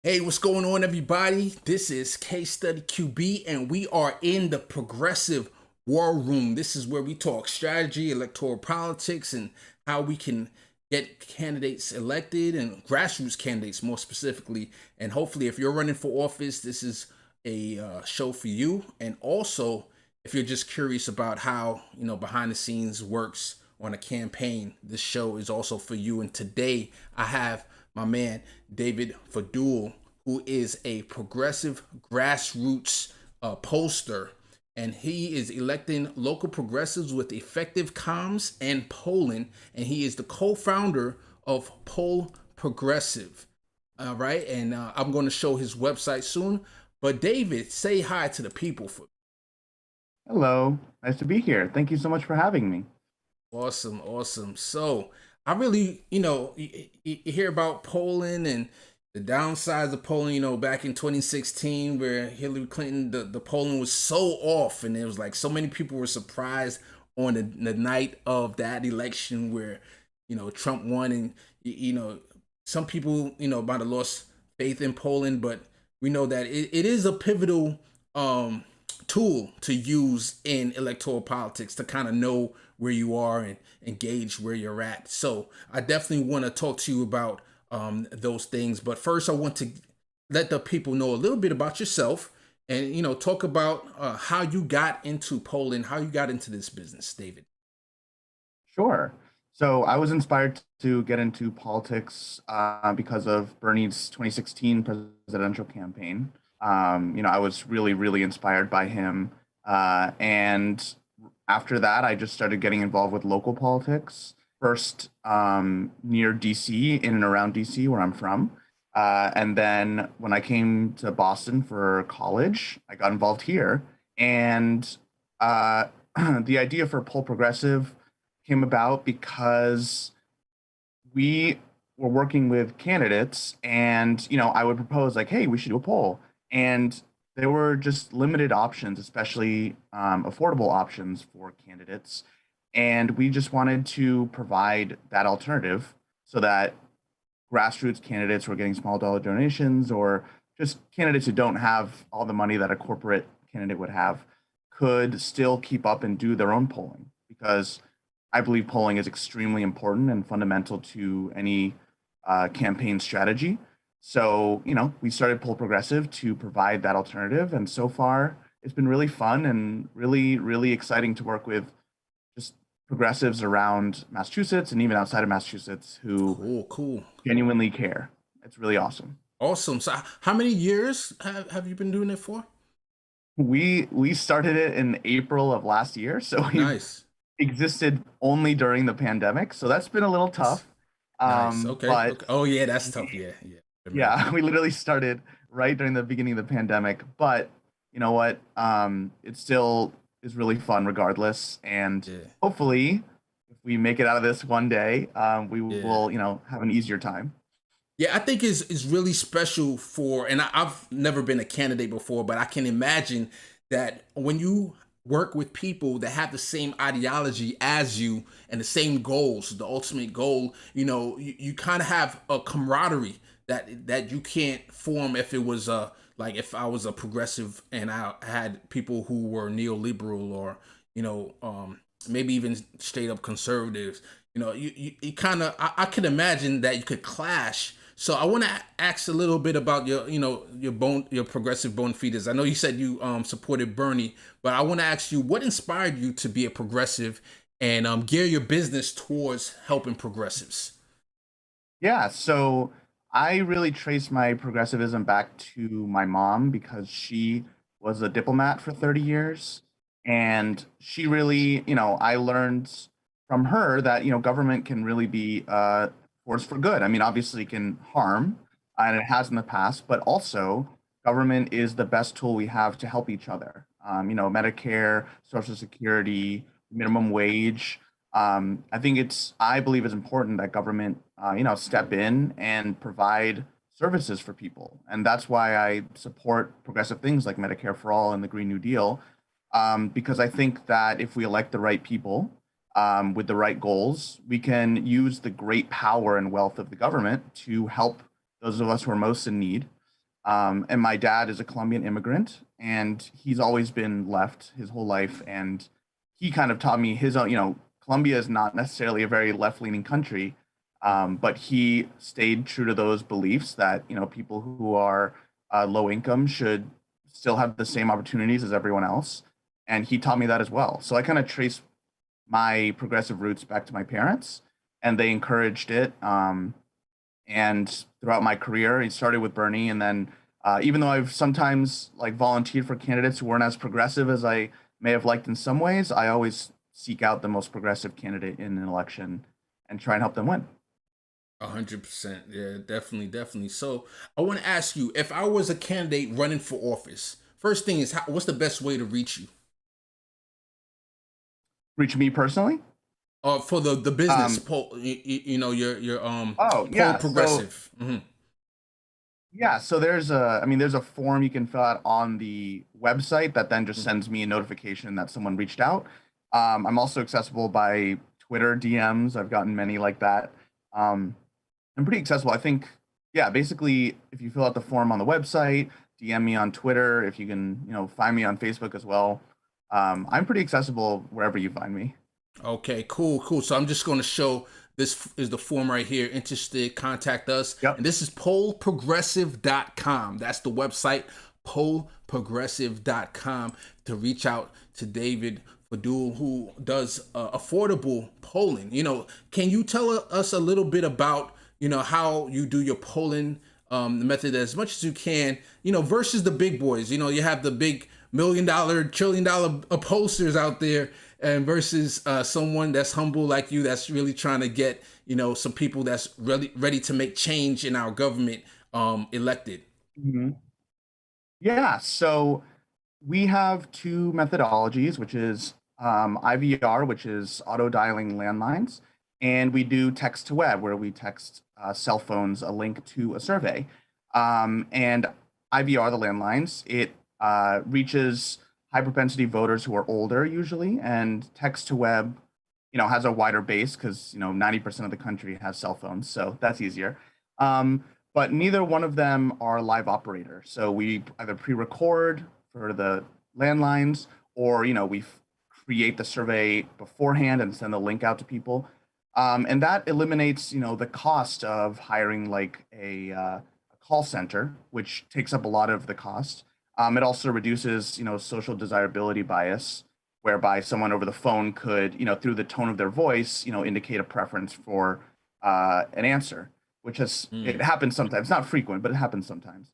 Hey, what's going on, everybody? This is Case Study QB, and we are in the progressive war room. This is where we talk strategy, electoral politics, and how we can get candidates elected and grassroots candidates more specifically. And hopefully, if you're running for office, this is a show for you. And also, if you're just curious about how behind the scenes works on a campaign, this show is also for you. And today, I have my man David Fadul, who is a progressive grassroots pollster, and he is electing local progressives with effective comms and polling, and he is the co-founder of Poll Progressive. All right, and I'm going to show his website soon. But David, say hi to the people for Hello, nice to be here. Thank you so much for having me. awesome, awesome. So I really, you hear about polling and the downsides of polling, back in 2016 where Hillary Clinton, the polling was so off, and it was like so many people were surprised on the night of that election where, Trump won, and, some people, might have lost faith in polling, but we know that it is a pivotal tool to use in electoral politics to kind of know where you are and gauge where you're at. So I definitely want to talk to you about those things. But first, I want to let the people know a little bit about yourself and, talk about how you got into polling, how you got into this business, David. Sure. So I was inspired to get into politics because of Bernie's 2016 presidential campaign. I was really, really inspired by him. And after that, I just started getting involved with local politics, first near DC, in and around DC, where I'm from. And then when I came to Boston for college, I got involved here. And uh, the idea for Pull Progressive came about because we were working with candidates, and I would propose, like, hey, we should do a poll. And there were just limited options, especially affordable options for candidates, and we just wanted to provide that alternative so that grassroots candidates who are getting small dollar donations, or just candidates who don't have all the money that a corporate candidate would have, could still keep up and do their own polling, because I believe polling is extremely important and fundamental to any campaign strategy. So, we started Poll Progressive to provide that alternative. And so far, it's been really fun and really, really exciting to work with just progressives around Massachusetts and even outside of Massachusetts who Cool, cool. genuinely care. It's really awesome. Awesome. So how many years have you been doing it for? We started it in April of last year, so we've Nice. existed only during the pandemic. So that's been a little That's tough. nice. Okay. But Okay. Oh yeah, that's tough. Yeah, yeah. Imagine. yeah, we literally started right during the beginning of the pandemic. But you know what? It still is really fun regardless. And Yeah. hopefully, if we make it out of this one day, we Yeah. will, have an easier time. Yeah, I think is really special for, and I've never been a candidate before, but I can imagine that when you work with people that have the same ideology as you and the same goals, the ultimate goal, you kind of have a camaraderie that you can't form if it was like if I was a progressive and I had people who were neoliberal or maybe even straight up conservatives. You kind of I could imagine that you could clash. So I want to ask a little bit about your progressive bone feeders. I know you said you supported Bernie, but I want to ask you what inspired you to be a progressive and gear your business towards helping progressives. Yeah, so I really trace my progressivism back to my mom because she was a diplomat for 30 years. And she really, I learned from her that, government can really be a force for good. I mean, obviously, it can harm, and it has in the past, but also government is the best tool we have to help each other. Medicare, Social Security, minimum wage. I believe it's important that government, step in and provide services for people. And that's why I support progressive things like Medicare for All and the Green New Deal, because I think that if we elect the right people with the right goals, we can use the great power and wealth of the government to help those of us who are most in need. And my dad is a Colombian immigrant, and he's always been left his whole life. And he kind of taught me his own, Colombia is not necessarily a very left-leaning country, but he stayed true to those beliefs that, people who are low income should still have the same opportunities as everyone else. And he taught me that as well. So I kind of trace my progressive roots back to my parents, and they encouraged it. And throughout my career, it started with Bernie, and then even though I've sometimes like volunteered for candidates who weren't as progressive as I may have liked in some ways, I always seek out the most progressive candidate in an election and try and help them win. 100%. Yeah, definitely, definitely. So I want to ask you, if I was a candidate running for office, first thing is, what's the best way to reach you? Reach me personally? For the business Um, poll, your oh poll yeah, so progressive. Hmm. yeah, so there's a form you can fill out on the website that then just sends me a notification that someone reached out. I'm also accessible by Twitter DMs. I've gotten many like that. Um, I'm pretty accessible. I think, yeah, basically, if you fill out the form on the website, DM me on Twitter, if you can, find me on Facebook as well. I'm pretty accessible wherever you find me. Okay, cool, cool. So I'm just going to show this is the form right here. Interested, contact us. Yep. And this is pollprogressive.com. That's the website, pollprogressive.com, to reach out to David Fadul, who does affordable polling. Can you tell us a little bit about, how you do your polling, the method as much as you can, versus the big boys? You have the big $1 million, $1 trillion pollsters out there, and versus someone that's humble like you, that's really trying to get some people that's really ready to make change in our government elected. Mhm. Yeah, so we have two methodologies, which is IVR, which is auto dialing landlines, and we do text to web, where we text cell phones a link to a survey. And IVR, the landlines, it reaches high propensity voters who are older usually, and text to web, has a wider base because 90% of the country has cell phones, so that's easier. Um, but neither one of them are live operator. So we either pre-record for the landlines, or we create the survey beforehand and send the link out to people. And that eliminates the cost of hiring like a call center, which takes up a lot of the cost. It also reduces social desirability bias, whereby someone over the phone could through the tone of their voice indicate a preference for an answer, which it Mm. happens sometimes, not frequent, but it happens sometimes.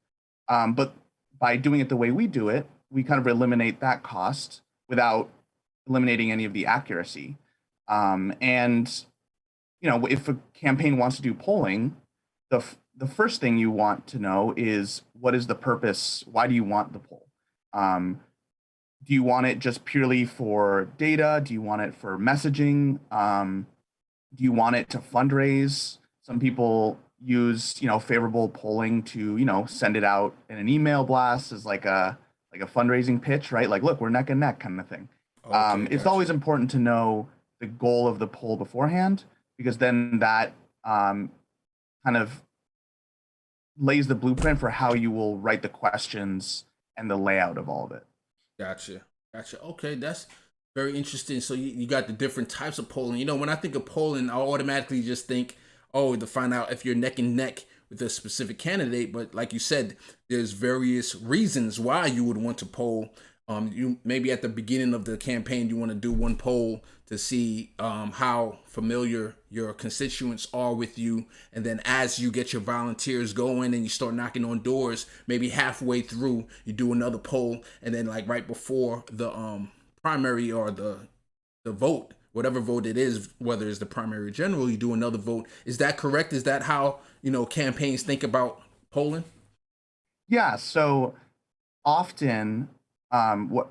But by doing it the way we do it, we kind of eliminate that cost without eliminating any of the accuracy. And if a campaign wants to do polling, the first thing you want to know is, what is the purpose? Why do you want the poll? Um, do you want it just purely for data? Do you want it for messaging? Do you want it to fundraise? Some people use favorable polling to send it out in an email blast as like a fundraising pitch, right? Like, look, we're neck and neck kind of thing. Okay, It's gotcha. always important to know the goal of the poll beforehand, because then that kind of lays the blueprint for how you will write the questions and the layout of all of it. Gotcha. Gotcha. Okay, that's very interesting. So you got the different types of polling. When I think of polling, I automatically just think, oh, to find out if you're neck and neck with a specific candidate. But like you said, there's various reasons why you would want to poll. You maybe at the beginning of the campaign, you want to do one poll to see how familiar your constituents are with you, and then as you get your volunteers going and you start knocking on doors, maybe halfway through, you do another poll, and then like right before the primary or the vote, whatever vote it is, whether it's the primary or general, you do another vote. Is that correct? Is that how campaigns think about polling? Yeah, so often what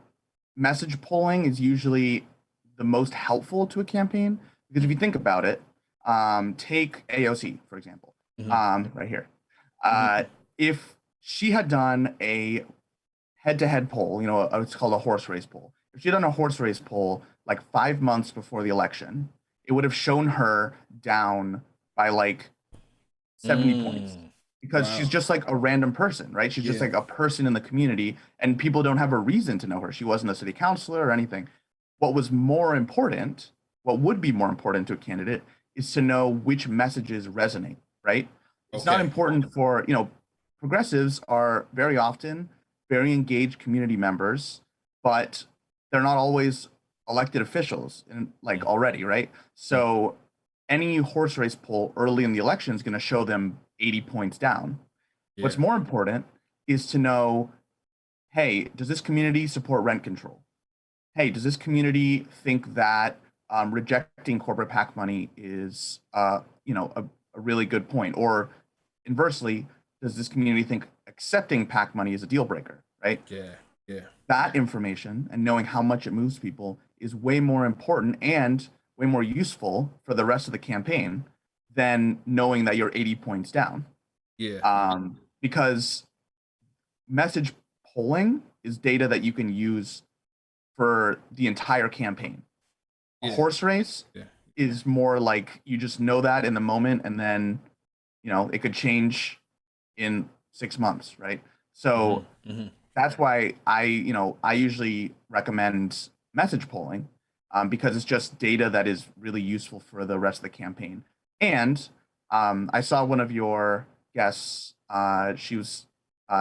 message polling is usually the most helpful to a campaign, because if you think about it, take AOC for example, Mm-hmm. right here. Mm-hmm. If she had done a head-to-head poll, it's called a horse race poll. If she had done a horse race poll like 5 months before the election, it would have shown her down by like 70 points. Mm. because she's Wow. just like a random person, right? She's just Yeah. like a person in the community, and people don't have a reason to know her. She wasn't a city councilor or anything. What was more important, what would be more important to a candidate, is to know which messages resonate, right? It's not Okay. important for, progressives are very often very engaged community members, but they're not always elected officials and like already, right? Mm. So any horse race poll early in the election is going to show them 80 points down. What's Yeah. more important is to know, hey, does this community support rent control? Hey, does this community think that rejecting corporate PAC money is, a really good point? Or inversely, does this community think accepting PAC money is a deal breaker, right? Yeah. Yeah. That information and knowing how much it moves people is way more important and way more useful for the rest of the campaign than knowing that you're 80 points down. Yeah. Because message polling is data that you can use for the entire campaign. A Yeah. horse race Yeah. is more like you just know that in the moment, and then it could change in 6 months, right? So Hmm. Hmm. that's why I usually recommend message polling, because it's just data that is really useful for the rest of the campaign. And I saw one of your guests. She was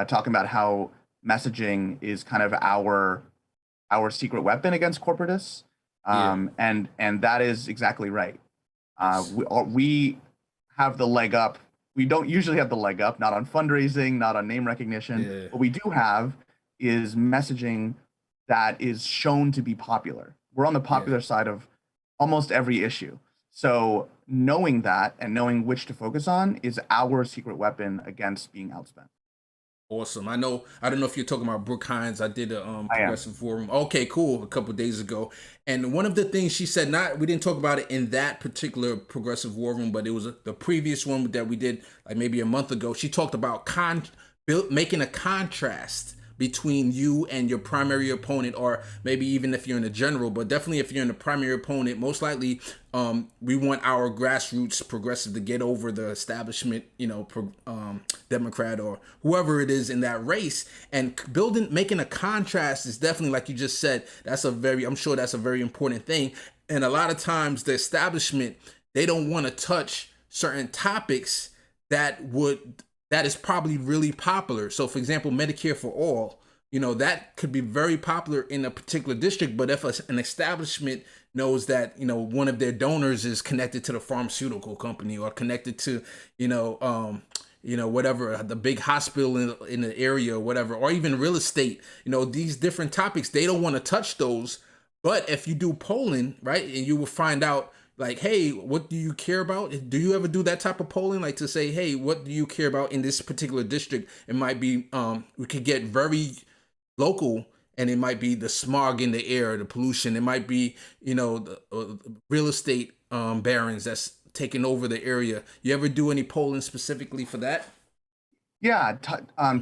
talking about how messaging is kind of our secret weapon against corporatists, Yeah. and that is exactly right. Yes. We have the leg up. We don't usually have the leg up, not on fundraising, not on name recognition. Yeah. What we do have is messaging that is shown to be popular. We're on the Yeah. popular side of almost every issue. So knowing that and knowing which to focus on is our secret weapon against being outspent. Awesome. I know. I don't know if you're talking about Brooke Hines. I did a I am. progressive forum. Okay, cool. A couple days ago, and one of the things she said, not we didn't talk about it in that particular progressive war room, but it was the previous one that we did like maybe a month ago. She talked about making a contrast between you and your primary opponent, or maybe even if you're in a general, but definitely if you're in the primary opponent, most likely we want our grassroots progressive to get over the establishment, Democrat or whoever it is in that race, and making a contrast is definitely, like you just said, I'm sure that's a very important thing. And a lot of times the establishment, they don't want to touch certain topics that is probably really popular. So, for example, Medicare for all, that could be very popular in a particular district. But if an establishment knows that, one of their donors is connected to the pharmaceutical company or connected to, whatever, the big hospital in the area or whatever, or even real estate, these different topics, they don't want to touch those. But if you do polling, right, and you will find out, like, hey, what do you care about? Do you ever do that type of polling, like to say, hey, what do you care about in this particular district? It might be, we could get very local, and it might be the smog in the air, the pollution. It might be, the real estate barons that's taking over the area. You ever do any polling specifically for that? Yeah,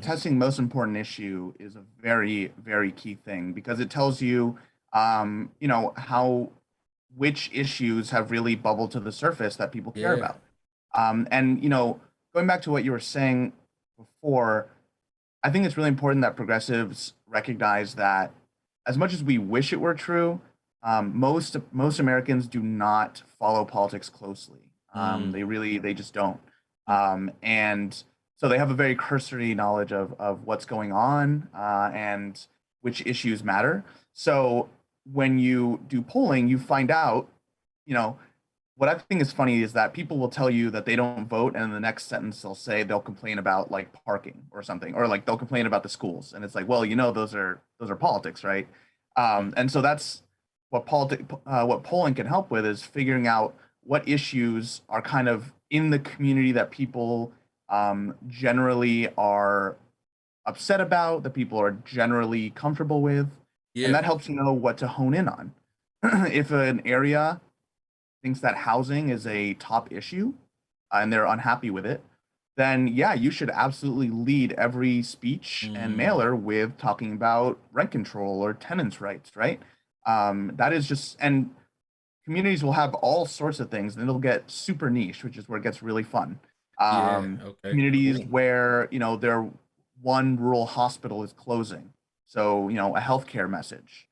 testing most important issue is a very, very key thing because it tells you, how which issues have really bubbled to the surface that people care Yeah. about. And going back to what you were saying before, I think it's really important that progressives recognize that as much as we wish it were true, most Americans do not follow politics closely. Mm. They just don't. And so they have a very cursory knowledge of what's going on, and which issues matter. So when you do polling, you find out, you know, what I think is funny is that people will tell you that they don't vote, and in the next sentence they'll complain about like parking or something, or like they'll complain about the schools, and it's like, well, those are politics, right? And so that's what polling can help with is figuring out what issues are kind of in the community that people generally are upset about, that people are generally comfortable with, and Yeah. that helps you know what to hone in on. If an area thinks that housing is a top issue, and they're unhappy with it, then yeah, you should absolutely lead every speech and Mm. mailer with talking about rent control or tenants' rights, right? That is just, and communities will have all sorts of things, and it'll get super niche, which is where it gets really fun. Yeah. Okay. Communities Cool. where, their one rural hospital is closing. So, a healthcare message.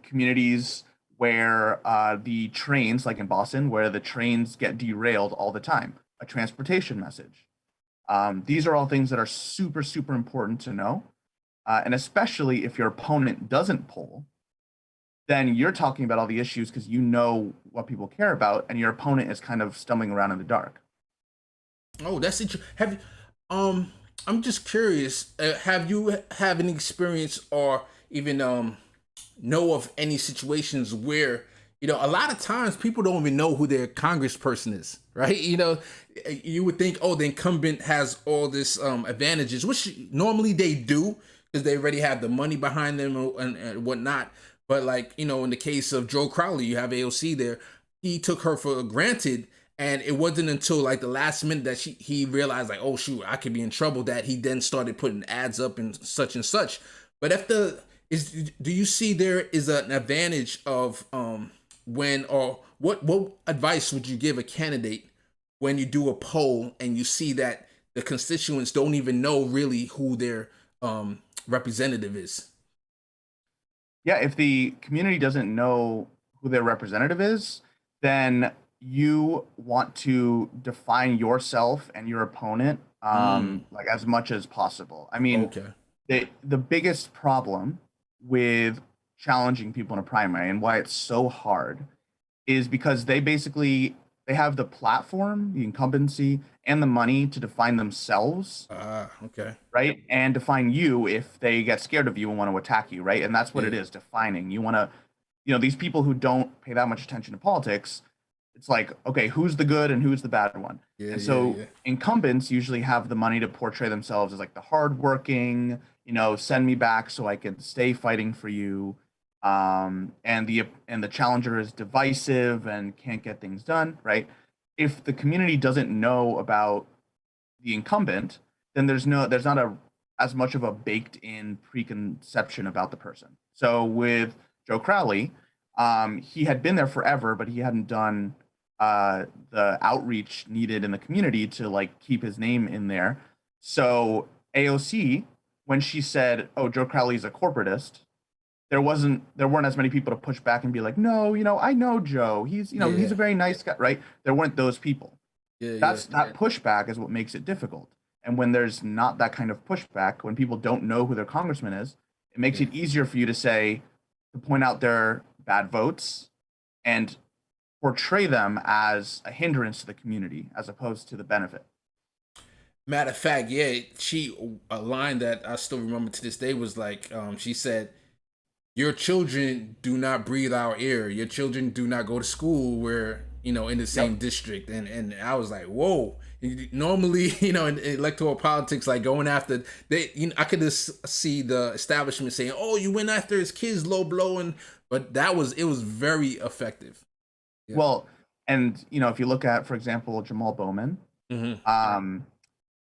Communities where the trains, like in Boston, where the trains get derailed all the time, a transportation message. These are all things that are super, super important to know. And especially if your opponent doesn't poll, then you're talking about all the issues because you know what people care about, and your opponent is kind of stumbling around in the dark. Oh, that's interesting. Have you, I'm just curious. Have you have any experience or even know of any situations where a lot of times people don't even know who their congressperson is, right? You would think, oh, the incumbent has all this advantages, which normally they do because they already have the money behind them and whatnot. But like in the case of Joe Crowley, you have AOC there. He took her for granted, and it wasn't until like the last minute that he realized like, oh shoot, I could be in trouble. That he then started putting ads up and such and such. But if the is do you see there is an advantage of when or what advice would you give a candidate when you do a poll and you see that the constituents don't even know really who their representative is? Yeah, if the community doesn't know who their representative is, then you want to define yourself and your opponent Mm, like as much as possible. I mean, okay. the biggest problem with challenging people in a primary and why it's so hard is because they have the platform, the incumbency, and the money to define themselves, Ah, okay. right? And define you if they get scared of you and want to attack you, right? And that's what it Yeah, is, defining. You want to, these people who don't pay that much attention to politics, it's like, okay, who's the good and who's the bad one? yeah, And yeah, so yeah. incumbents usually have the money to portray themselves as like the hardworking, send me back so I can stay fighting for you. And the challenger is divisive and can't get things done, right? If the community doesn't know about the incumbent, then there's not a as much of a baked in preconception about the person. So with Joe Crowley, he had been there forever, but he hadn't done the outreach needed in the community to like keep his name in there. So AOC, when she said, "Oh, Joe Crowley's a corporatist," there weren't as many people to push back and be like, "No, I know Joe. He's Yeah, a very nice guy," right? There weren't those people. yeah, yeah. That pushback is what makes it difficult. And when there's not that kind of pushback, when people don't know who their congressman is, it makes Yeah. it easier for you to point out their bad votes and portray them as a hindrance to the community as opposed to the benefit. Matter of fact, yeah, a line that I still remember to this day was like, she said, "Your children do not breathe our air. Your children do not go to school where in the Yep. same district." And I was like, "Whoa!" Normally, in electoral politics, like going after they, I could just see the establishment saying, "Oh, you went after his kids, low blowing," but it was very effective. Yeah. Well, and if you look at, for example, Jamal Bowman, Hmm. um,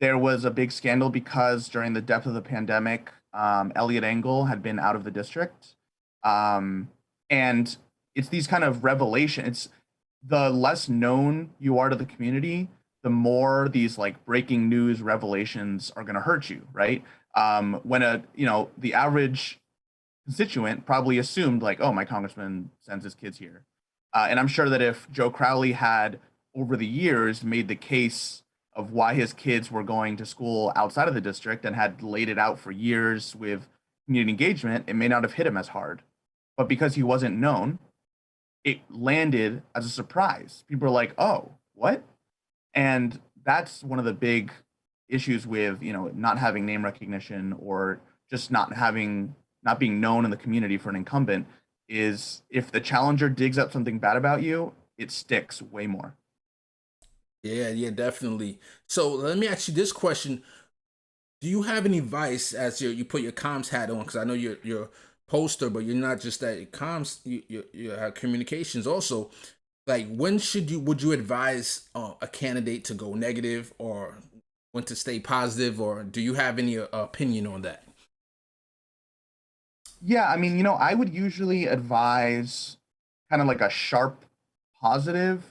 there was a big scandal because during the depth of the pandemic, Elliot Engel had been out of the district. And it's these kind of revelation. It's the less known you are to the community, the more these like breaking news revelations are going to hurt you, right? When the average constituent probably assumed like, oh, my congressman sends his kids here. And I'm sure that if Joe Crowley had over the years made the case of why his kids were going to school outside of the district and had laid it out for years with community engagement, it may not have hit him as hard. But because he wasn't known, it landed as a surprise. People are like, "Oh, what?" And that's one of the big issues with, not having name recognition or just not being known in the community for an incumbent is if the challenger digs up something bad about you, it sticks way more. Yeah, yeah, definitely. So let me ask you this question: do you have any advice as you put your comms hat on? Because I know you're a poster, but you're not just that comms. You have communications also. Like when would you advise a candidate to go negative or when to stay positive, or do you have any opinion on that? Yeah, I mean, I would usually advise kind of like a sharp positive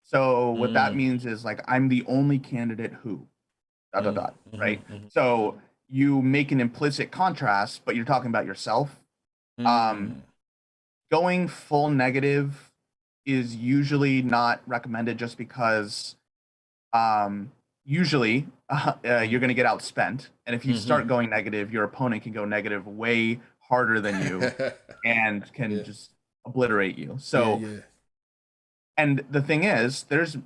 So what that Mm, means is like I'm the only candidate who dot dot mm, dot, right? mm, So you make an implicit contrast, but you're talking about yourself. Um, mm, Going full negative is usually not recommended just because um, usually you're mm, going to get outspent. And if you mm, start going negative, your opponent can go negative way harder than you and can yeah, just obliterate you. yeah, So, yeah. and the thing is, there's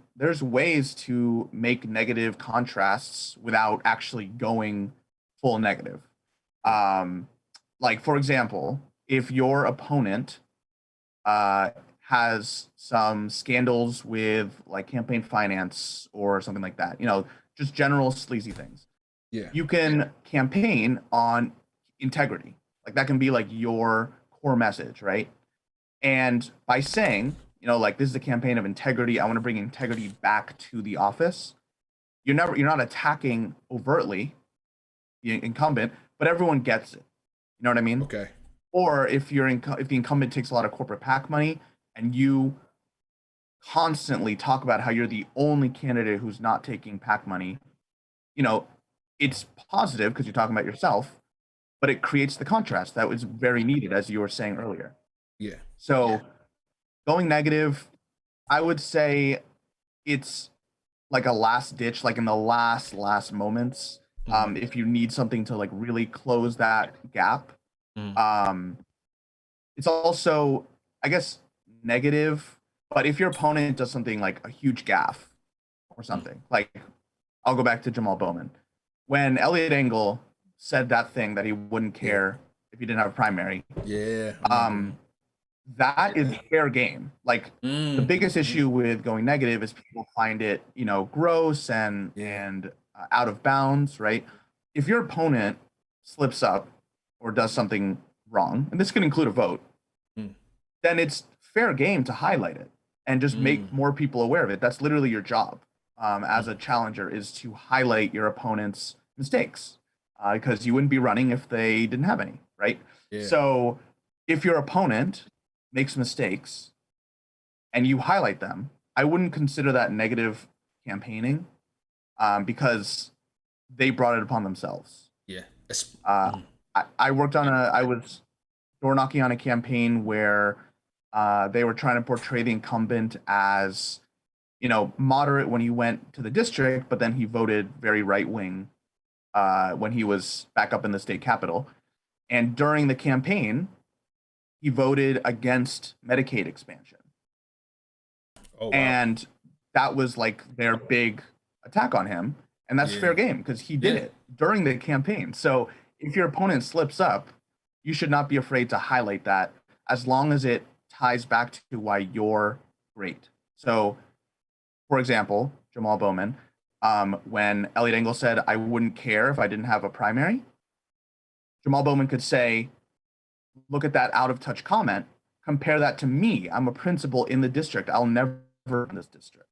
ways to make negative contrasts without actually going full negative. Yeah. Um, like for example, if your opponent uh, has some scandals with like campaign finance or something like that, just general sleazy things, Yeah. you can campaign on integrity. Like that can be like your core message, right? And by saying, like this is a campaign of integrity, I want to bring integrity back to the office. You're not attacking overtly the incumbent, but everyone gets it. You know what I mean? Okay. Or if the incumbent takes a lot of corporate PAC money and you constantly talk about how you're the only candidate who's not taking PAC money, you know, it's positive because you're talking about yourself, but it creates the contrast that was very needed, as you were saying earlier. Yeah. So going negative, I would say it's like a last ditch, like in the last moments. Mm, If you need something to like really close that gap. mm, Um, it's also, I guess, negative, but if your opponent does something like a huge gaffe or mm. something, like I'll go back to Jamal Bowman. When Elliot Engel said that thing that he wouldn't Yeah. care if he didn't have a primary, Yeah. I remember that. um, that is fair game. Like the Mm, biggest mm. issue with going negative is people find it, gross and Yeah. out of bounds, right? If your opponent slips up or does something wrong, and this can include a vote, Mm, then it's fair game to highlight it and just make mm, more people aware of it. That's literally your job as mm. a challenger is to highlight your opponent's mistakes because you wouldn't be running if they didn't have any, right? Yeah. So if your opponent makes mistakes and you highlight them, I wouldn't consider that negative campaigning because they brought it upon themselves. Yeah. Uh, Mm, I was door knocking on a campaign where they were trying to portray the incumbent as, moderate when he went to the district, but then he voted very right wing when he was back up in the state capitol. And during the campaign, he voted against Medicaid expansion. oh wow. And that was like their big attack on him. And that's Yeah. fair game because he did Yeah. it during the campaign. So if your opponent slips up, you should not be afraid to highlight that as long as it ties back to why you're great. So, for example, Jamal Bowman, when Elliot Engel said, I wouldn't care if I didn't have a primary, Jamal Bowman could say, look at that out of touch comment, compare that to me. I'm a principal in the district. I'll never in this district.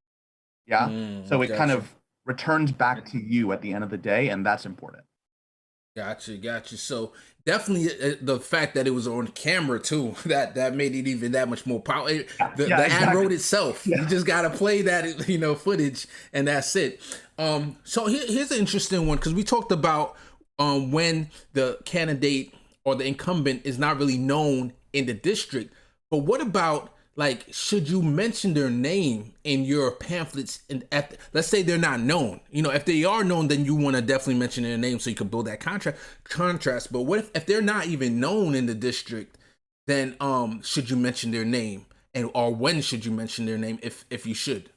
Yeah. So it kind Gotcha. of returns back to you at the end of the day, and that's important. Gotcha, gotcha. So definitely the fact that it was on camera too, that made it even that much more powerful. Yeah, The yeah, the ad wrote exactly. itself. You Yeah. just gotta play that footage, and that's it. So here's an interesting one because we talked about when the candidate or the incumbent is not really known in the district. But what about like should you mention their name in your pamphlets and let's say they're not known, if they are known then you want to definitely mention their name so you can build that contrast. But what if they're not even known in the district, then should you mention their name, and or when should you mention their name if you should?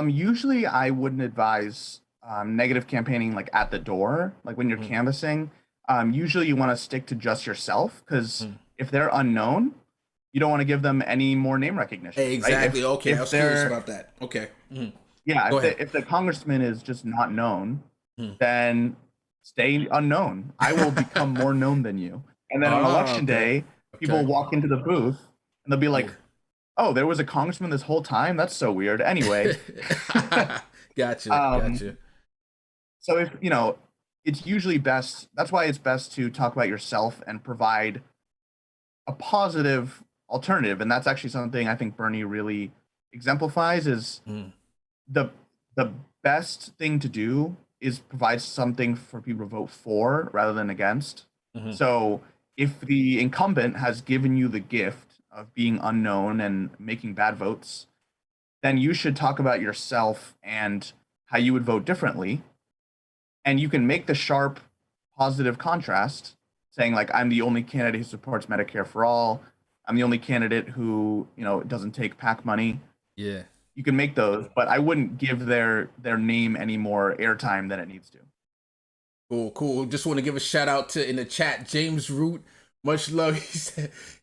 Usually I wouldn't advise negative campaigning like at the door, like when you're Mm, canvassing. Usually you want to stick to just yourself because mm. if they're unknown, you don't want to give them any more name recognition, right? Exactly. Okay, I If was curious they're about that. Okay. yeah, Go ahead. if the congressman is just not known, Mm. then stay unknown. I will become more known than you. And then on election Okay. day, people Okay. walk into the booth and they'll be Yeah. like, "Oh, there was a congressman this whole time. That's so weird." Anyway, Gotcha. um, Gotcha. so if it's usually best. That's why it's best to talk about yourself and provide a positive alternative. And that's actually something I think Bernie really exemplifies is Mm, the the best thing to do is provide something for people to vote for rather than against. mhm. So if the incumbent has given you the gift of being unknown and making bad votes, then you should talk about yourself and how you would vote differently. And you can make the sharp positive contrast saying like I'm the only candidate who supports Medicare for all. I'm the only candidate who, doesn't take PAC money. Yeah. You can make those, but I wouldn't give their name any more airtime than it needs to. Cool, cool. Just want to give a shout out to in the chat, James Root. Much love.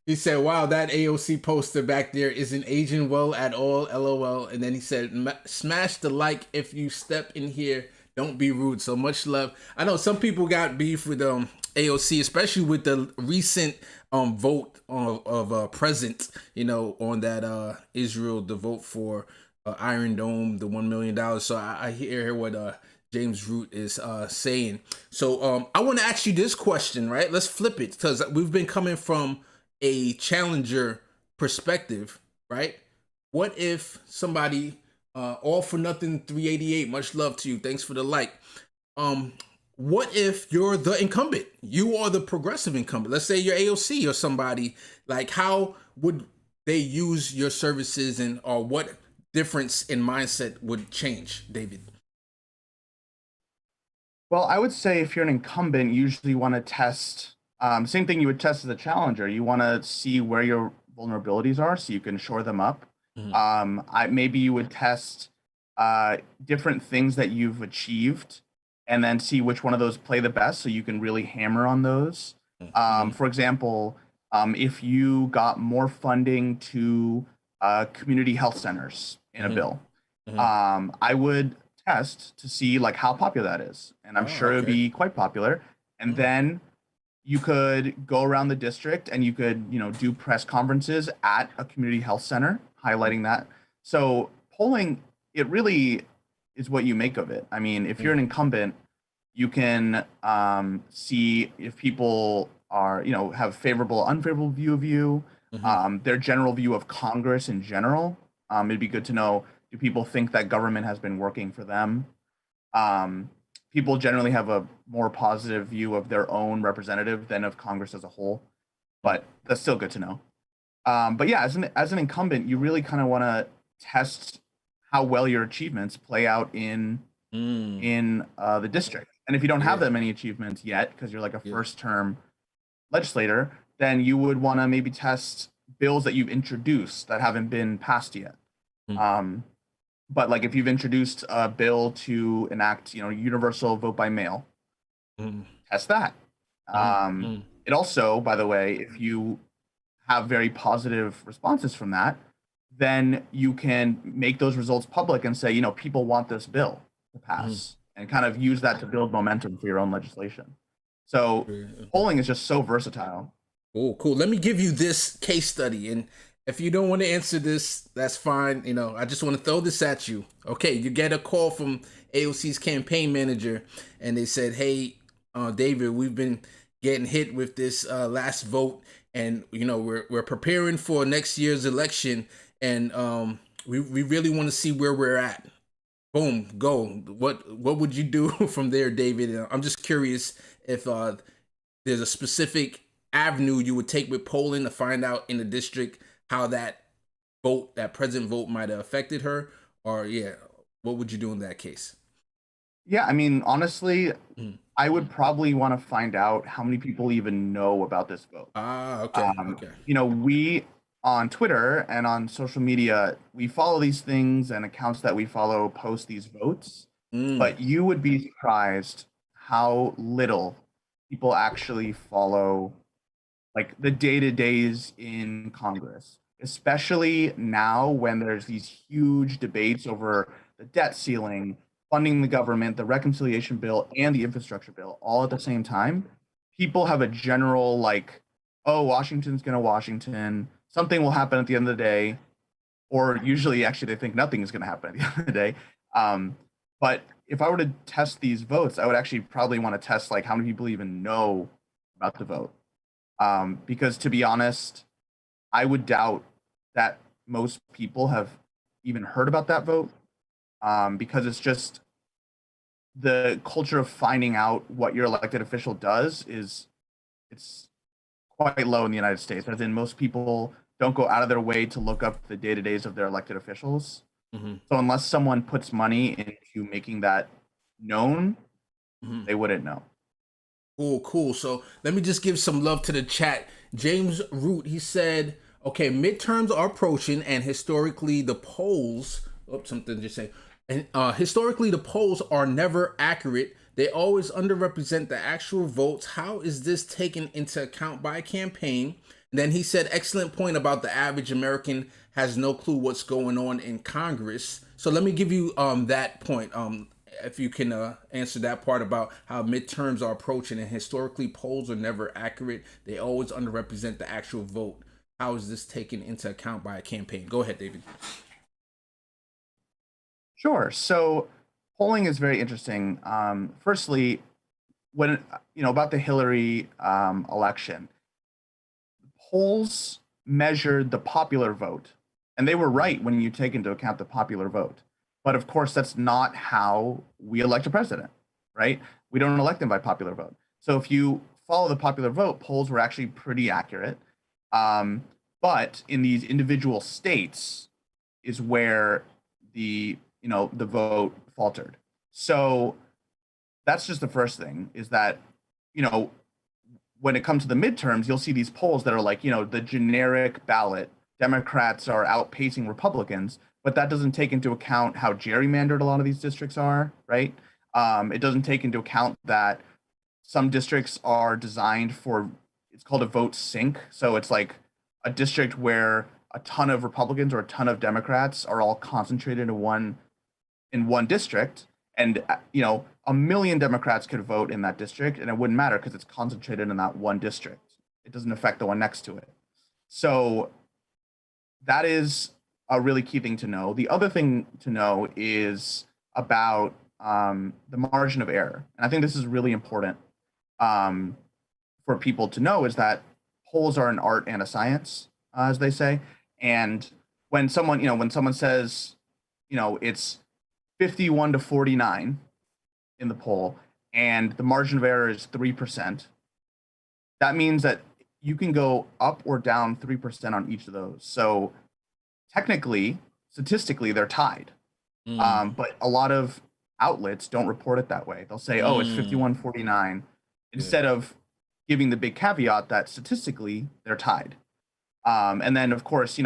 He said, wow, that AOC poster back there isn't aging well at all. LOL. And then he said, smash the like if you step in here. Don't be rude. So much love. I know some people got beef with AOC, especially with the recent vote of present, on that Israel, the vote for Iron Dome, the $1 million. So I hear what James Root is saying. So I want to ask you this question, right? Let's flip it because we've been coming from a challenger perspective, right? What if somebody, all for nothing 388, much love to you. Thanks for the like. What if you're the incumbent? You are the progressive incumbent. Let's say you're AOC or somebody. Like, how would they use your services or what difference in mindset would change, David? Well, I would say if you're an incumbent, you usually want to test, same thing you would test as a challenger. You want to see where your vulnerabilities are so you can shore them up. Mhm. Maybe you would test different things that you've achieved and then see which one of those play the best so you can really hammer on those. Mhm. For example, if you got more funding to community health centers in a Mhm. bill, Mhm. I would test to see like how popular that is, and I'm Oh, sure it would okay. be quite popular. And Mm. then you could go around the district and you could, do press conferences at a community health center highlighting that. So polling, it really is what you make of it. I mean, if you're Mm. an incumbent, you can see if people are, have favorable, unfavorable view of you, Mhm. their general view of Congress in general. It'd be good to know, do people think that government has been working for them? Um, People generally have a more positive view of their own representative than of Congress as a whole, Mm. but that's still good to know. But yeah, as an incumbent, you really kind of want to test how well your achievements play out Mm. in the district. And if you don't have Yeah. that many achievements yet, because you're like a Yeah. first term legislator, then you would want to maybe test bills that you've introduced that haven't been passed yet. Mm. Um, but like if you've introduced a bill to enact, universal vote by mail, Mm. test that. Mhm. Um, Mm. it also, by the way, if you have very positive responses from that, then you can make those results public and say, people want this bill to Mhm. pass, and kind of use that to build momentum for your own legislation. So Mhm. polling is just so versatile. Cool, cool. Let me give you this case study. And if you don't want to answer this, that's fine. I just want to throw this at you. Okay, you get a call from AOC's campaign manager, and they said, hey, David, we've been getting hit with this last vote, and we're preparing for next year's election, and we really want to see where we're at. Boom, go. What would you do from there, David? And I'm just curious if there's a specific avenue you would take with polling to find out in the district how that present vote might have affected her, or yeah, what would you do in that case? Yeah, I mean, honestly, Mm. I would probably want to find out how many people even know about this vote. Ah, okay, okay. We on Twitter and on social media, we follow these things, and accounts that we follow post these votes, Mm. but you would be surprised how little people actually follow like the day-to-days in Congress, especially now when there's these huge debates over the debt ceiling, funding the government, the reconciliation bill, and the infrastructure bill all at the same time. People have a general like, oh, Washington's going to Washington. Something will happen at the end of the day, or usually actually they think nothing is going to happen at the end of the day. But if I were to test these votes, I would actually probably want to test like how many people even know about the vote, because to be honest, I would doubt that most people have even heard about that vote, because it's just the culture of finding out what your elected official does is it's quite low in the United States. As in, most people don't go out of their way to look up the day to days of their elected officials. Mm-hmm. So unless someone puts money into making that known, Mm-hmm. they wouldn't know. Cool, cool. So let me just give some love to the chat. James Root, he said, okay, midterms are approaching, and historically the polls, something just saying, and historically the polls are never accurate. They always underrepresent the actual votes. How is this taken into account by a campaign? And then he said, excellent point about the average American has no clue what's going on in Congress. So let me give you that point. If you can answer that part about how midterms are approaching, and historically polls are never accurate. They always underrepresent the actual vote. How is this taken into account by a campaign? Go ahead, David. Sure. So polling is very interesting. Firstly, when about the Hillary election, polls measured the popular vote, and they were right when you take into account the popular vote. But of course, that's not how we elect a president, right? We don't elect them by popular vote. So if you follow the popular vote, polls were actually pretty accurate. But in these individual states is where the vote faltered. So that's just the first thing, is that you know when it comes to the midterms, you'll see these polls that are like, the generic ballot. Democrats are outpacing Republicans, but that doesn't take into account how gerrymandered a lot of these districts are, right? It doesn't take into account that some districts are designed for, it's called a vote sink. So it's like a district where a ton of Republicans or a ton of Democrats are all concentrated in one district, and a million Democrats could vote in that district and it wouldn't matter because it's concentrated in that one district. It doesn't affect the one next to it. So that is a really key thing to know. The other thing to know is about the margin of error, and I think this is really important for people to know, is that polls are an art and a science, as they say. And when someone says, it's 51 to 49 in the poll, and the margin of error is 3%, that means that you can go up or down 3% on each of those. So technically, statistically, they're tied. But a lot of outlets don't report it that way. They'll say, oh, it's 51-49, instead of giving the big caveat that statistically they're tied. And then, of course,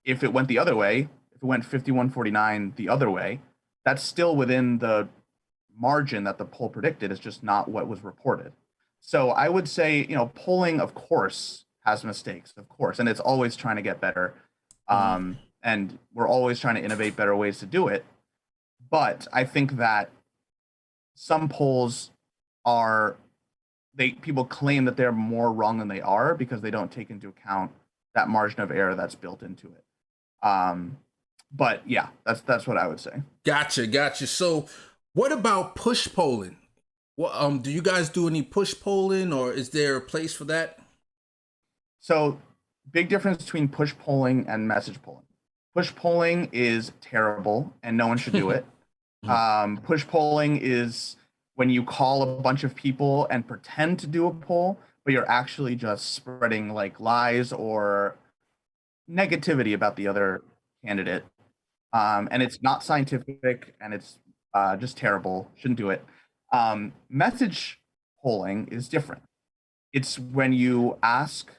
if it went the other way, if it went 51-49 the other way, that's still within the margin that the poll predicted. It's just not what was reported. So I would say, polling, of course, has mistakes, of course, and it's always trying to get better. And we're always trying to innovate better ways to do it. But I think that some polls people claim that they're more wrong than they are because they don't take into account that margin of error that's built into it. But yeah, that's what I would say. Gotcha. So what about push polling? Well, do you guys do any push polling, or is there a place for that? So big difference between push polling and message polling. Push polling is terrible and no one should do it. Push polling is when you call a bunch of people and pretend to do a poll, but you're actually just spreading like lies or negativity about the other candidate. And it's not scientific, and it's just terrible. Shouldn't do it. Message polling is different. It's when you ask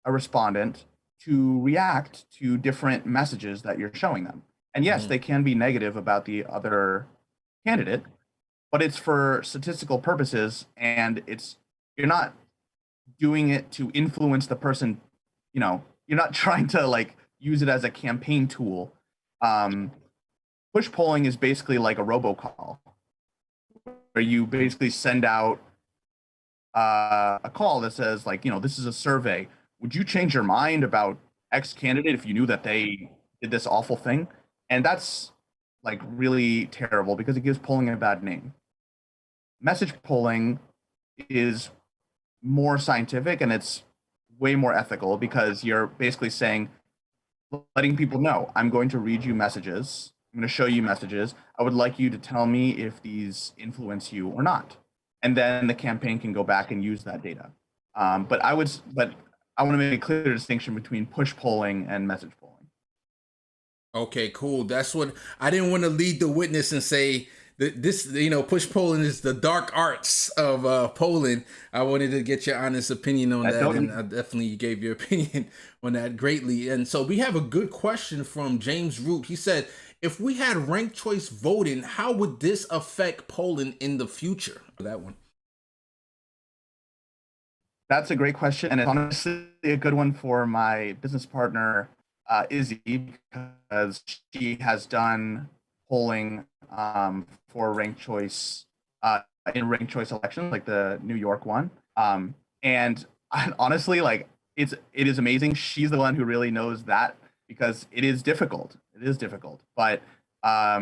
a respondent to react to different messages that you're showing them. And yes, they can be negative about the other candidate, but it's for statistical purposes, and you're not doing it to influence the person. You're not trying to like use it as a campaign tool. Push polling is basically like a robocall, where you basically send out a call that says, like, this is a survey. Would you change your mind about X candidate if you knew that they did this awful thing? And that's like really terrible because it gives polling a bad name. Message polling is more scientific, and it's way more ethical because you're basically saying, letting people know, I'm going to read you messages. I'm going to show you messages. I would like you to tell me if these influence you or not. And then the campaign can go back and use that data. But I want to make a clear distinction between push polling and message polling. Okay, cool. That's what I didn't want to lead the witness and say that this, push polling is the dark arts of polling. I wanted to get your honest opinion on that, and I definitely gave your opinion on that greatly. And so we have a good question from James Root. He said, if we had ranked choice voting, how would this affect polling in the future? That one. That's a great question, and it's honestly a good one for my business partner, Izzy, because she has done polling for ranked choice in ranked choice elections, like the New York one. And honestly, like it is amazing. She's the one who really knows that because it is difficult. It is difficult, but I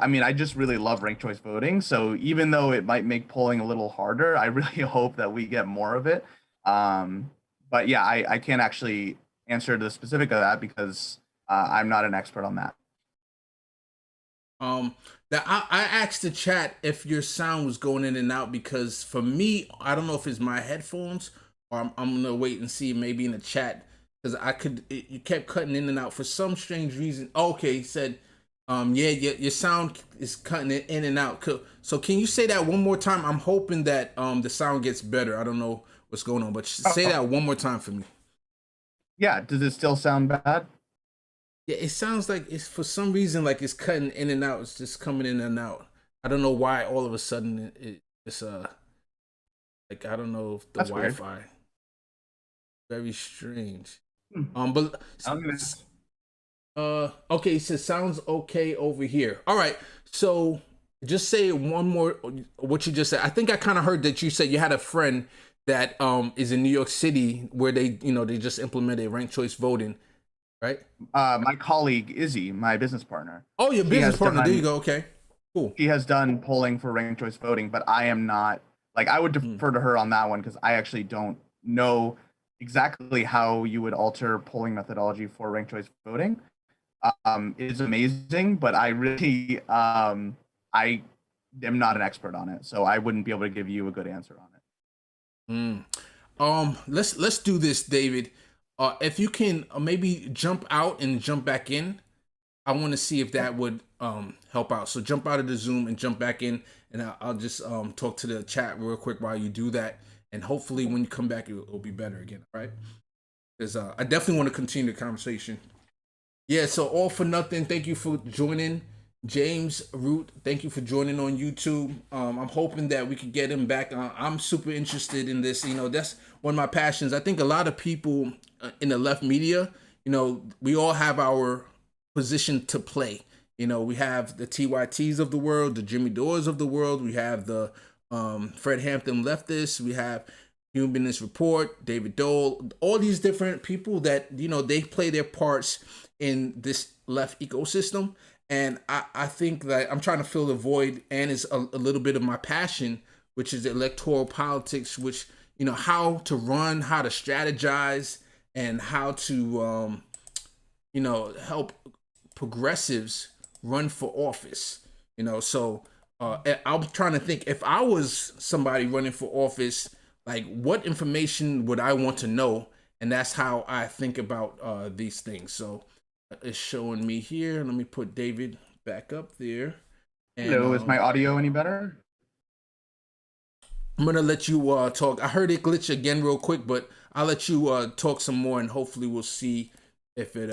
mean, I just really love ranked choice voting. So even though it might make polling a little harder, I really hope that we get more of it. But yeah, I can't actually answer the specific of that because I'm not an expert on that. That I asked the chat if your sound was going in and out because for me, I don't know if it's my headphones or I'm gonna wait and see maybe in the chat because you kept cutting in and out for some strange reason. Okay, he said, yeah, your sound is cutting it in and out. So can you say that one more time? I'm hoping that the sound gets better. I don't know what's going on, but say that one more time for me. Yeah, does it still sound bad? Yeah, it sounds like it's for some reason like it's cutting in and out. It's just coming in and out. I don't know why all of a sudden it's like I don't know if the That's Wi-Fi. Weird. Very strange. But okay, so sounds okay over here. All right, so just say one more what you just said. I think I kind of heard that you said you had a friend that is in New York City where they just implemented ranked choice voting. Right. My colleague Izzy, my business partner. Oh, your business partner. There you go. Okay. Cool. She has done polling for ranked choice voting, but I am not. Like, I would defer to her on that one because I actually don't know exactly how you would alter polling methodology for ranked choice voting. It is amazing, but I really I am not an expert on it, so I wouldn't be able to give you a good answer on it. Let's do this, David. If you can maybe jump out and jump back in, I want to see if that would help out. So jump out of the Zoom and jump back in, and I'll just talk to the chat real quick while you do that, and hopefully when you come back, it'll be better again, right? Because I definitely want to continue the conversation. Yeah, so All for Nothing, thank you for joining. James Root, thank you for joining on YouTube. I'm hoping that we could get him back. I'm super interested in this. That's one of my passions. I think a lot of people in the left media, we all have our position to play. We have the TYTs of the world, the Jimmy Dores of the world. We have the Fred Hampton leftists. We have Humanist Report, David Dole, all these different people that, they play their parts in this left ecosystem. And I think that I'm trying to fill the void, and it's a little bit of my passion, which is electoral politics, which, how to run, how to strategize, and how to, help progressives run for office. So I'm trying to think, if I was somebody running for office, like what information would I want to know? And that's how I think about these things. So it's showing me here. Let me put David back up there. And, hello, is my audio any better? I'm gonna let you talk. I heard it glitch again real quick, but I'll let you talk some more, and hopefully we'll see if it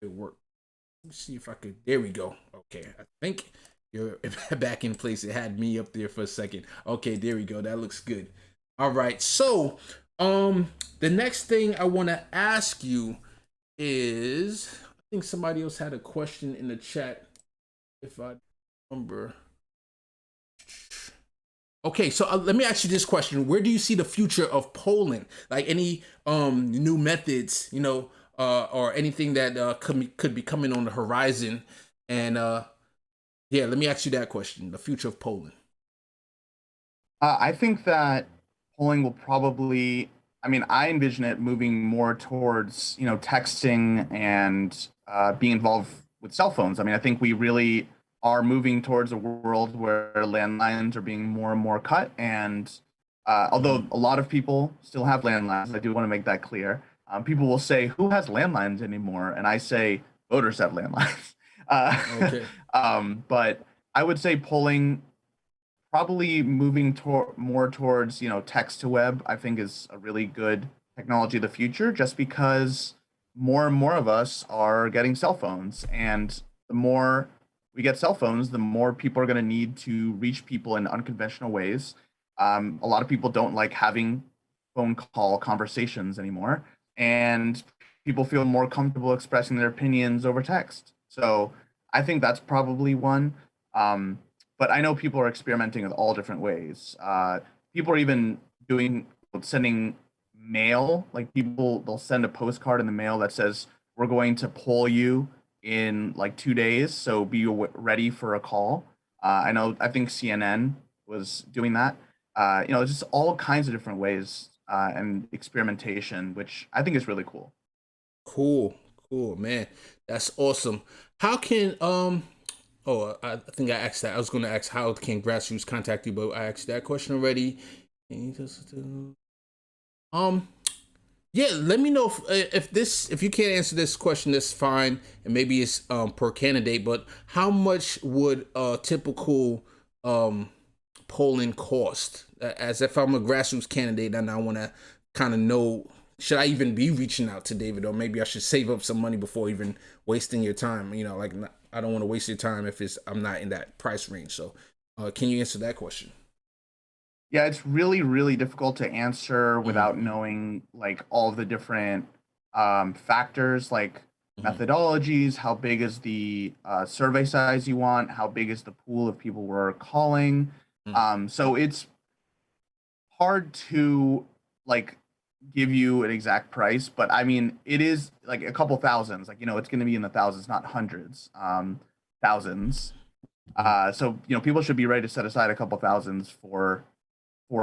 worked. Let me see if I could. There we go. Okay, I think you're back in place. It had me up there for a second. Okay, there we go. That looks good. All right. So, the next thing I want to ask you is, I think somebody else had a question in the chat, if I remember. Okay, so let me ask you this question: where do you see the future of polling? Like any new methods, or anything that could be coming on the horizon? And let me ask you that question: the future of polling. I think that polling will probably, I mean, I envision it moving more towards, texting and being involved with cell phones. I mean, I think we really are moving towards a world where landlines are being more and more cut. And although a lot of people still have landlines, I do want to make that clear. People will say, "Who has landlines anymore?" And I say, "Voters have landlines." Okay. But I would say polling probably moving more towards text to web. I think is a really good technology of the future, just because more and more of us are getting cell phones, and the more we get cell phones, the more people are going to need to reach people in unconventional ways. A lot of people don't like having phone call conversations anymore, and people feel more comfortable expressing their opinions over text. So I think that's probably one. Um, but I know people are experimenting with all different ways. People are even doing sending mail. Like people, they'll send a postcard in the mail that says, "We're going to poll you in like 2 days, so be ready for a call." I know. I think CNN was doing that. Just all kinds of different ways and experimentation, which I think is really cool. Cool. Cool, man. That's awesome. How can Oh, I think I asked that. I was going to ask how can Grassroots contact you, but I asked that question already. Can you just um yeah, let me know if you can't answer this question, that's fine, and maybe it's per candidate. But how much would a typical um polling cost? As if I'm a Grassroots candidate and I want to kind of know, should I even be reaching out to David, or maybe I should save up some money before even wasting your time? Like I don't want to waste your time if I'm not in that price range. So, can you answer that question? Yeah, it's really, really difficult to answer Hmm. without knowing like all of the different factors, like Hmm. methodologies, how big is the survey size you want, how big is the pool of people we're calling. Hmm. So it's hard to like give you an exact price, but I mean, it is like a couple thousands, like, it's going to be in the thousands, not hundreds, thousands. Hmm. So, people should be ready to set aside a couple thousands for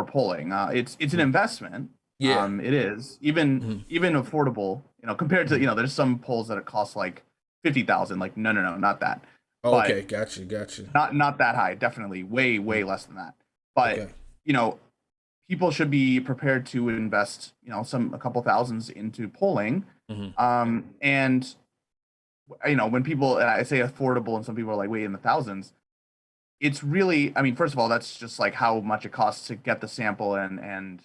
polling. It's an Hmm. investment. Yeah. It is even affordable. Compared to Hmm. there's some polls that it costs like 50,000. Like no, no, no, not that. Oh, But okay, gotcha, gotcha. not that high. Definitely way way Hmm. less than that. But Okay. you know people should be prepared to invest a couple thousands into polling. Hmm. And when people and I say affordable and some people are like wait in the thousands, it's really, I mean, first of all, that's just like how much it costs to get the sample and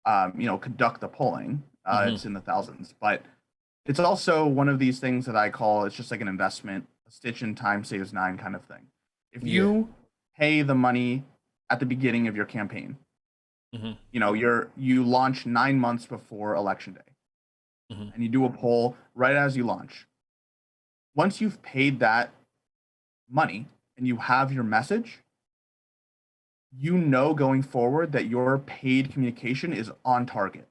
conduct the polling. Hmm. It's in the thousands, but it's also one of these things that I call it's just like an investment, a stitch in time saves nine kind of thing. If Yeah. you pay the money at the beginning of your campaign, Hmm. you launch 9 months before election day, Hmm. and you do a poll right as you launch. Once you've paid that money and you have your message, going forward that your paid communication is on target,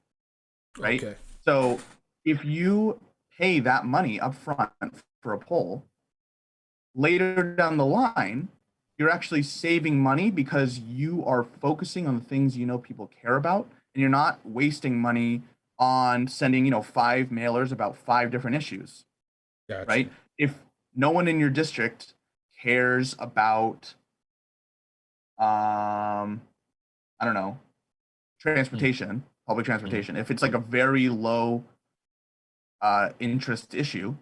right? Okay. So if you pay that money up front for a poll, later down the line, you're actually saving money because you are focusing on the things people care about, and you're not wasting money on sending, five mailers about five different issues, Gotcha. right? If no one in your district cares about I don't know, Mm. transportation, public Mhm. transportation, if it's like a very low interest issue,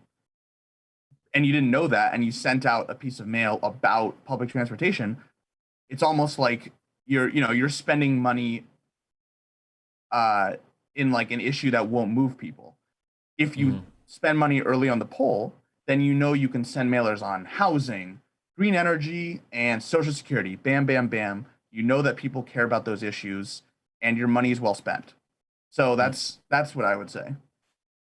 and you didn't know that, and you sent out a piece of mail about public transportation, it's almost like you're spending money uh, in like an issue that won't move people. If you Mhm. spend money early on the poll, then you can send mailers on housing, green energy, and social security. Bam, bam, bam. You know that people care about those issues, and your money is well spent. So Mm. that's what I would say.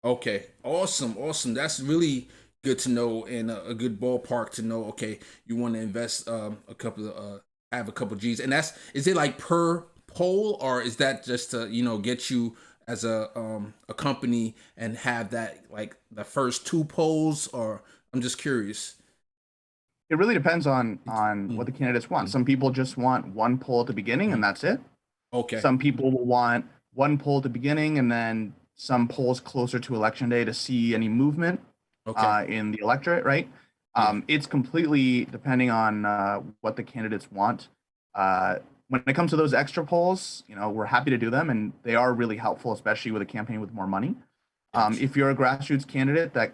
Okay. Awesome. Awesome. That's really good to know, and a good ballpark to know. Okay, you want to invest a couple of have a couple G's, and that's, is it like per poll, or is that just to get you as a company and have that like the first two polls, or I'm just curious. It really depends on It- what mm, the candidates want. mm, Some people just want one poll at the beginning and mm. that's it. Okay. Some people will want one poll at the beginning and then some polls closer to election day to see any movement Okay. in the electorate, right? Yeah. It's completely depending on what the candidates want. When it comes to those extra polls, we're happy to do them, and they are really helpful, especially with a campaign with more money. Gotcha. If you're a grassroots candidate that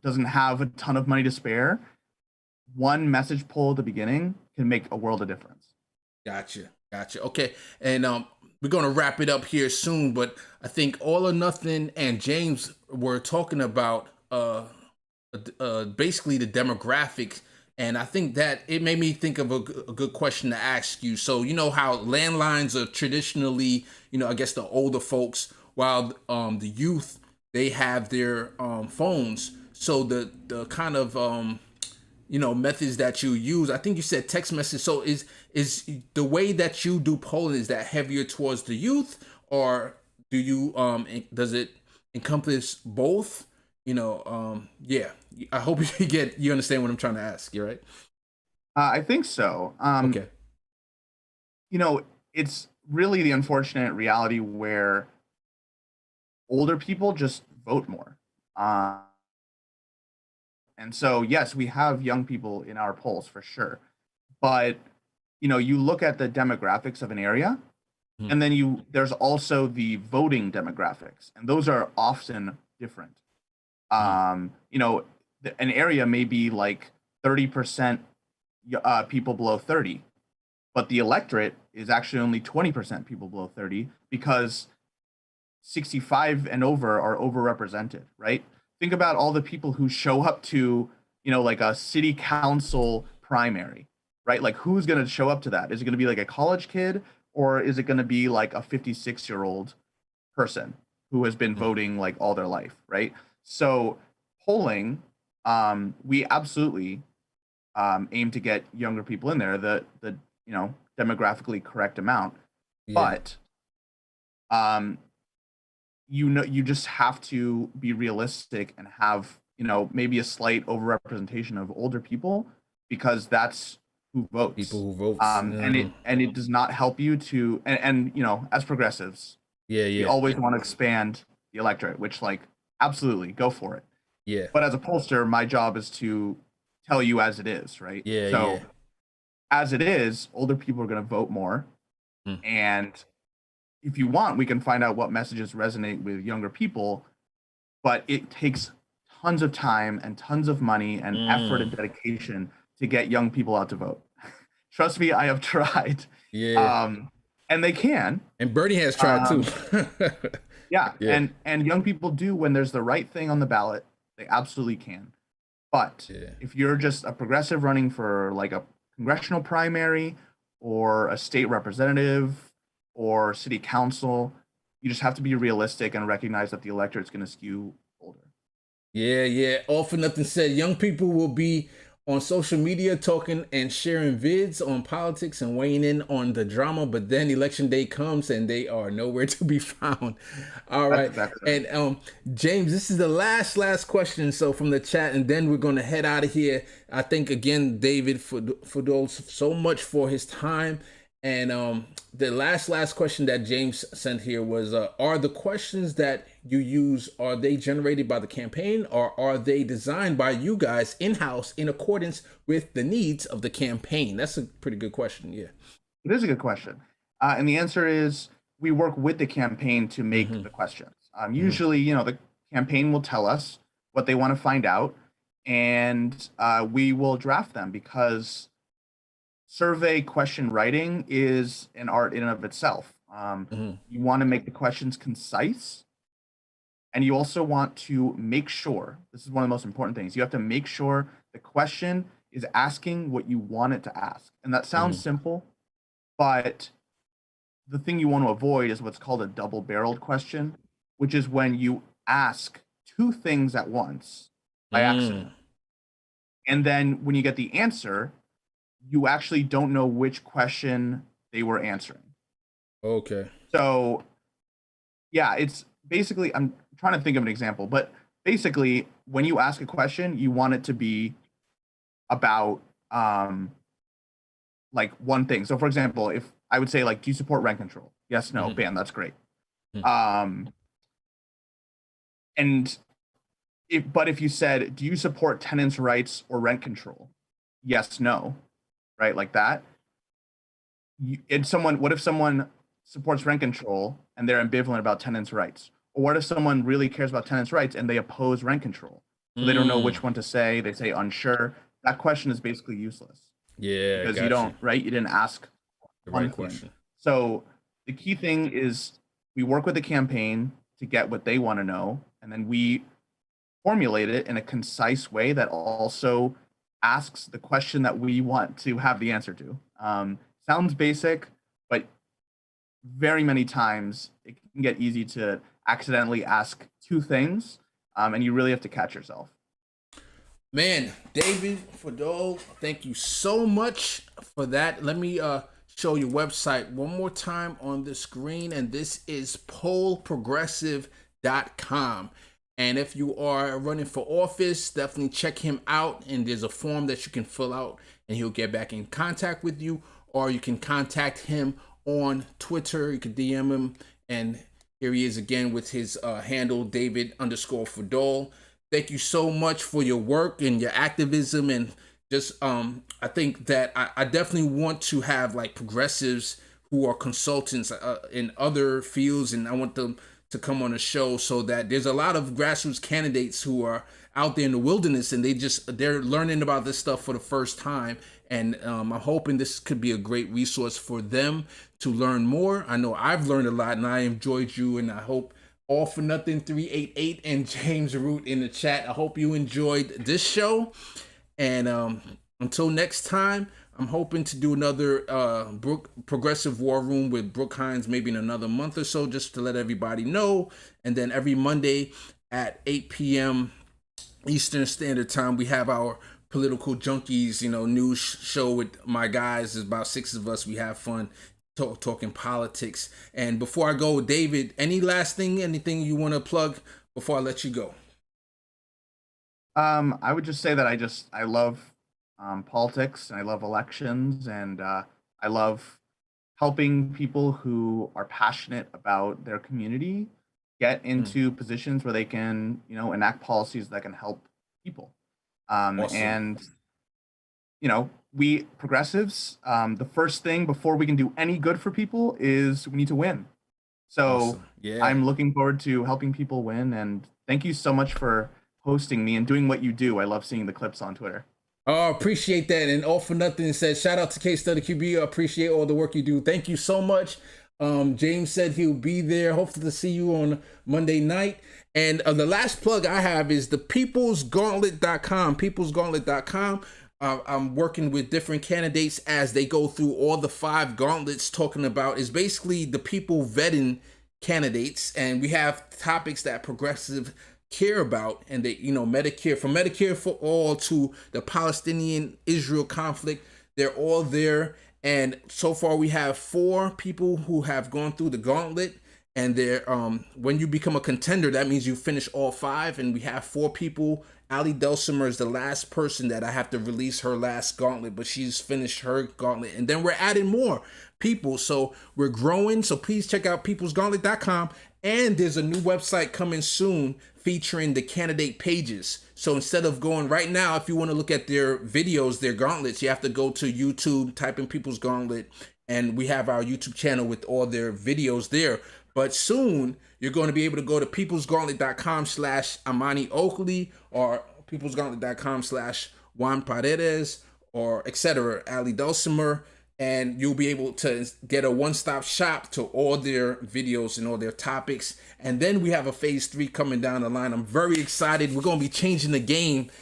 doesn't have a ton of money to spare, one message poll at the beginning can make a world of difference. Gotcha. Gotcha. Okay. And we're gonna wrap it up here soon, but I think All or Nothing and James were talking about basically the demographics, and I think that it made me think of a good question to ask you. So you know how landlines are traditionally, I guess the older folks, while the youth, they have their phones. So the kind of methods that you use, I think you said text message. So is the way that you do polling, is that heavier towards the youth, or do you does it encompass both? Yeah, I hope you understand what I'm trying to ask. You're right. I think so. Okay. It's really the unfortunate reality where older people just vote more. And so, yes, we have young people in our polls for sure. But, you look at the demographics of an area, Hmm. and then there's also the voting demographics, and those are often different. Hmm. An area may be like 30% people below 30, but the electorate is actually only 20% people below 30 because 65 and over are overrepresented, right? Think about all the people who show up to, like a city council primary, right? Like who's going to show up to that? Is it going to be like a college kid, or is it going to be like a 56-year-old person who has been Hmm. voting like all their life, right? So polling, we absolutely aim to get younger people in there, the demographically correct amount, Yeah. but um, you just have to be realistic and have maybe a slight overrepresentation of older people because that's who People votes. who votes. And it does not help you to and as progressives Yeah. we Yeah. always want to expand the electorate, which like absolutely go for it. Yeah. But as a pollster, my job is to tell you as it is, right? Yeah. So Yeah. as it is, older people are going to vote more. Hmm. And if you want, we can find out what messages resonate with younger people, but it takes tons of time and tons of money and effort and Mm. dedication to get young people out to vote. Trust me, I have tried. Yeah. Um, and they can. And Bernie has tried too. Um, yeah, Yeah. and young people do when there's the right thing on the ballot, they absolutely can. But Yeah. if you're just a progressive running for like a congressional primary or a state representative or city council, you just have to be realistic and recognize that the electorate is going to skew older. Yeah, yeah. All for nothing said. Young people will be on social media talking and sharing vids on politics and weighing in on the drama, but then election day comes and they are nowhere to be found. All That's right. exactly right. And James, this is the last question. So from the chat, and then we're gonna head out of here. I thank again David Fadul so much for his time. And the last question that James sent here was: are the questions that you use, are they generated by the campaign, or are they designed by you guys in house in accordance with the needs of the campaign? That's a pretty good question. Yeah. It is a good question. And the answer is we work with the campaign to make Mm-hmm. the questions. Mm-hmm. Usually, the campaign will tell us what they want to find out, and we will draft them because survey question writing is an art in and of itself. Mm-hmm. You want to make the questions concise, and you also want to make sure this is one of the most important things. You have to make sure the question is asking what you want it to ask. And that sounds Mm-hmm. simple, but the thing you want to avoid is what's called a double-barreled question, which is when you ask two things at once by Mm. accident. And then when you get the answer, you actually don't know which question they were answering. Okay. So, yeah, it's basically, I'm trying to think of an example, but basically, when you ask a question, you want it to be about like one thing. So, for example, if I would say, like, do you support rent control? Yes, no, Mm-hmm. bam, that's great. Mm-hmm. Um, and but if you said, do you support tenants' rights or rent control? Yes, no, right, like that. What if someone supports rent control and they're ambivalent about tenants' rights? Or what if someone really cares about tenants' rights and they oppose rent control? So they don't know Mm. which one to say. They say unsure. That question is basically useless Yeah, because you got you. don't, right? You didn't ask The right one thing. question. So the key thing is we work with the campaign to get what they want to know, and then we formulate it in a concise way that also asks the question that we want to have the answer to. Sounds basic, but very many times it can get easy to accidentally ask two things, and you really have to catch yourself. Man, David Fadul, thank you so much for that. Let me show your website one more time on the screen, and this is pollprogressive.com. And if you are running for office, definitely check him out. And there's a form that you can fill out, and he'll get back in contact with you, or you can contact him on Twitter. You can DM him, and here he is again with his handle, David_Fadul. Thank you so much for your work and your activism, and just I think that I definitely want to have like progressives who are consultants in other fields, and I want them to come on the show, so that there's a lot of grassroots candidates who are out there in the wilderness and they're learning about this stuff for the first time, and I'm hoping this could be a great resource for them to learn more. I know I've learned a lot, and I enjoyed you, and I hope All for Nothing 388 and James Root in the chat, I hope you enjoyed this show. And until next time, I'm hoping to do another Progressive War Room with Brooke Hines maybe in another month or so, just to let everybody know. And then every Monday at 8 p.m. Eastern Standard Time, we have our Political Junkies, news show with my guys. There's about 6 of us. We have fun talking politics. And before I go, David, any last thing, anything you want to plug before I let you go? I would just say that I love politics, and I love elections, and I love helping people who are passionate about their community get Mm, into positions where they can, enact policies that can help people. awesome. And we progressives, the first thing before we can do any good for people is we need to win. So Awesome. Yeah. I'm looking forward to helping people win. And thank you so much for hosting me and doing what you do. I love seeing the clips on Twitter. Oh, appreciate that. And All for Nothing says, shout out to Case Study QB. I appreciate all the work you do. Thank you so much. James said he'll be there. Hopefully to see you on Monday night. And the last plug I have is the peoplesgauntlet.com. Peoplesgauntlet.com. I'm working with different candidates as they go through all the 5 gauntlets, talking about is basically the people vetting candidates. And we have topics that progressive care about, and they, Medicare, from Medicare for all to the Palestinian Israel conflict, they're all there. And so far we have 4 people who have gone through the gauntlet, and they're when you become a contender, that means you finish all 5. And we have 4 people. Ali Dulcimer is the last person that I have to release her last gauntlet, but she's finished her gauntlet, and then we're adding more people, so we're growing. So please check out peoplesgauntlet.com. And there's a new website coming soon featuring the candidate pages. So instead of going right now, if you want to look at their videos, their gauntlets, you have to go to YouTube, type in People's Gauntlet, and we have our YouTube channel with all their videos there. But soon, you're going to be able to go to peoplesgauntlet.com/Amani Oakley, or peoplesgauntlet.com/Juan Paredes, or etc. Ali Dulcimer, and you'll be able to get a one-stop shop to all their videos and all their topics. And then we have a phase 3 coming down the line. I'm very excited. We're going to be changing the game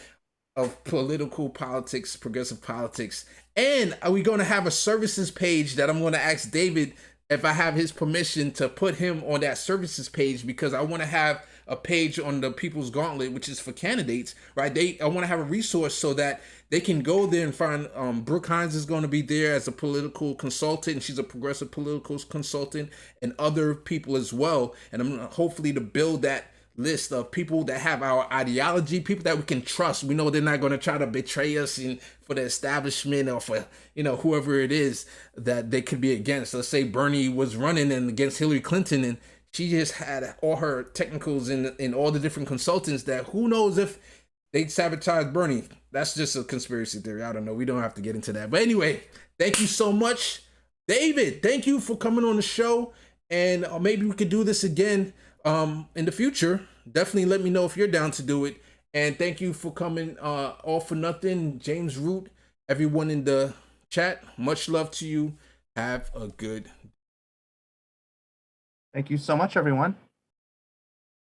of political politics, progressive politics. And are we going to have a services page that I'm going to ask David if I have his permission to put him on that services page, because I want to have a page on the People's Gauntlet, which is for candidates, right? I want to have a resource so that they can go there and find, Brooke Hines is going to be there as a political consultant, and she's a progressive political consultant, and other people as well. And I'm hopefully to build that list of people that have our ideology, people that we can trust. We know they're not going to try to betray us for the establishment or for, whoever it is that they could be against. Let's say Bernie was running and against Hillary Clinton, and she just had all her technicals in all the different consultants that who knows if they sabotage Bernie. That's just a conspiracy theory. I don't know. We don't have to get into that. But anyway, thank you so much, David. Thank you for coming on the show. And maybe we could do this again in the future. Definitely let me know if you're down to do it. And thank you for coming All for Nothing, James Root, everyone in the chat. Much love to you. Have a good Thank you so much, everyone.